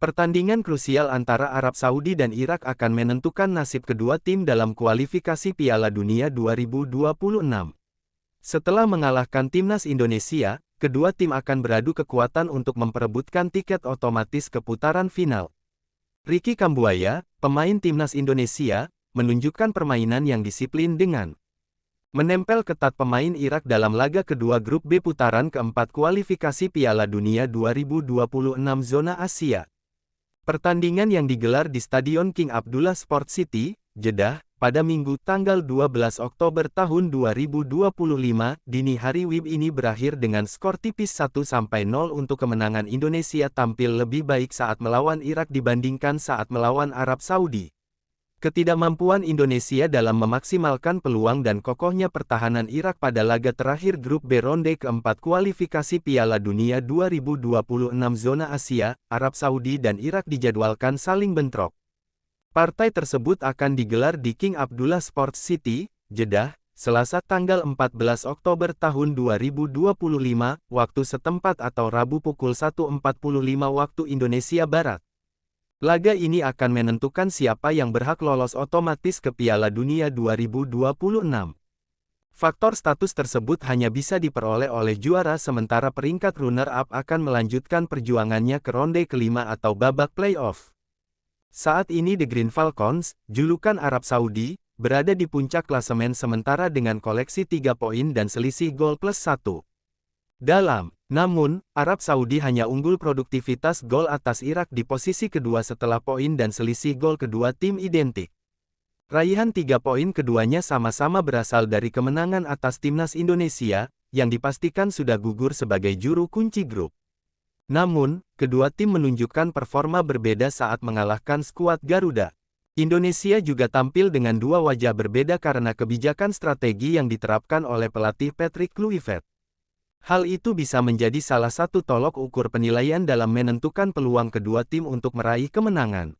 Pertandingan krusial antara Arab Saudi dan Irak akan menentukan nasib kedua tim dalam kualifikasi Piala Dunia 2026. Setelah mengalahkan timnas Indonesia, kedua tim akan beradu kekuatan untuk memperebutkan tiket otomatis ke putaran final. Ricky Kambuaya, pemain timnas Indonesia, menunjukkan permainan yang disiplin dengan menempel ketat pemain Irak dalam laga kedua grup B putaran keempat kualifikasi Piala Dunia 2026 zona Asia. Pertandingan yang digelar di Stadion King Abdullah Sport City, Jeddah, pada Minggu tanggal 12 Oktober tahun 2025, dini hari WIB ini berakhir dengan skor tipis 1-0 untuk kemenangan Indonesia tampil lebih baik saat melawan Irak dibandingkan saat melawan Arab Saudi. Ketidakmampuan Indonesia dalam memaksimalkan peluang dan kokohnya pertahanan Irak pada laga terakhir grup B ronde keempat kualifikasi Piala Dunia 2026 zona Asia, Arab Saudi dan Irak dijadwalkan saling bentrok. Partai tersebut akan digelar di King Abdullah Sports City, Jeddah, Selasa tanggal 14 Oktober tahun 2025, waktu setempat atau Rabu pukul 1.45 waktu Indonesia Barat. Laga ini akan menentukan siapa yang berhak lolos otomatis ke Piala Dunia 2026. Faktor status tersebut hanya bisa diperoleh oleh juara sementara peringkat runner-up akan melanjutkan perjuangannya ke ronde kelima atau babak playoff. Saat ini The Green Falcons, julukan Arab Saudi, berada di puncak klasemen sementara dengan koleksi 3 poin dan selisih gol plus 1. Namun, Arab Saudi hanya unggul produktivitas gol atas Irak di posisi kedua setelah poin dan selisih gol kedua tim identik. Raihan 3 poin keduanya sama-sama berasal dari kemenangan atas timnas Indonesia, yang dipastikan sudah gugur sebagai juru kunci grup. Namun, kedua tim menunjukkan performa berbeda saat mengalahkan skuad Garuda. Indonesia juga tampil dengan dua wajah berbeda karena kebijakan strategi yang diterapkan oleh pelatih Patrick Kluivert. Hal itu bisa menjadi salah satu tolok ukur penilaian dalam menentukan peluang kedua tim untuk meraih kemenangan.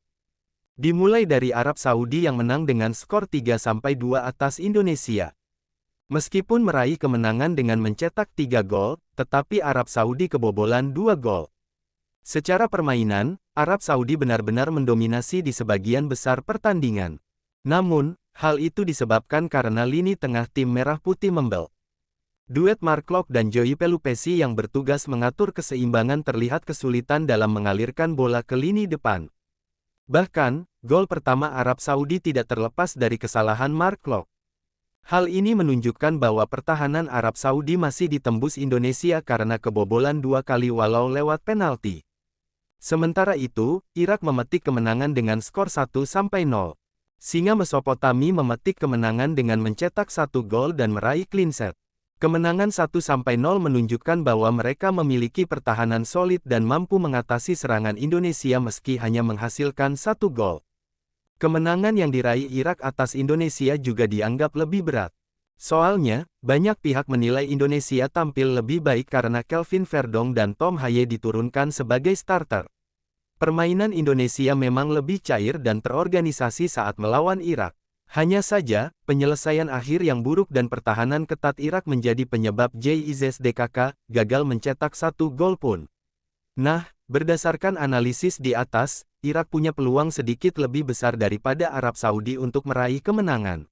Dimulai dari Arab Saudi yang menang dengan skor 3-2 atas Indonesia. Meskipun meraih kemenangan dengan mencetak 3 gol, tetapi Arab Saudi kebobolan 2 gol. Secara permainan, Arab Saudi benar-benar mendominasi di sebagian besar pertandingan. Namun, hal itu disebabkan karena lini tengah tim Merah Putih membel. Duet Mark Klok dan Joey Pelupesi yang bertugas mengatur keseimbangan terlihat kesulitan dalam mengalirkan bola ke lini depan. Bahkan, gol pertama Arab Saudi tidak terlepas dari kesalahan Mark Klok. Hal ini menunjukkan bahwa pertahanan Arab Saudi masih ditembus Indonesia karena kebobolan 2 kali walau lewat penalti. Sementara itu, Irak memetik kemenangan dengan skor 1-0. Singa Mesopotami memetik kemenangan dengan mencetak 1 gol dan meraih clean sheet. Kemenangan 1-0 menunjukkan bahwa mereka memiliki pertahanan solid dan mampu mengatasi serangan Indonesia meski hanya menghasilkan 1 gol. Kemenangan yang diraih Irak atas Indonesia juga dianggap lebih berat. Soalnya, banyak pihak menilai Indonesia tampil lebih baik karena Kelvin Verdong dan Tom Haye diturunkan sebagai starter. Permainan Indonesia memang lebih cair dan terorganisasi saat melawan Irak. Hanya saja, penyelesaian akhir yang buruk dan pertahanan ketat Irak menjadi penyebab JIZSDKK gagal mencetak 1 gol pun. Nah, berdasarkan analisis di atas, Irak punya peluang sedikit lebih besar daripada Arab Saudi untuk meraih kemenangan.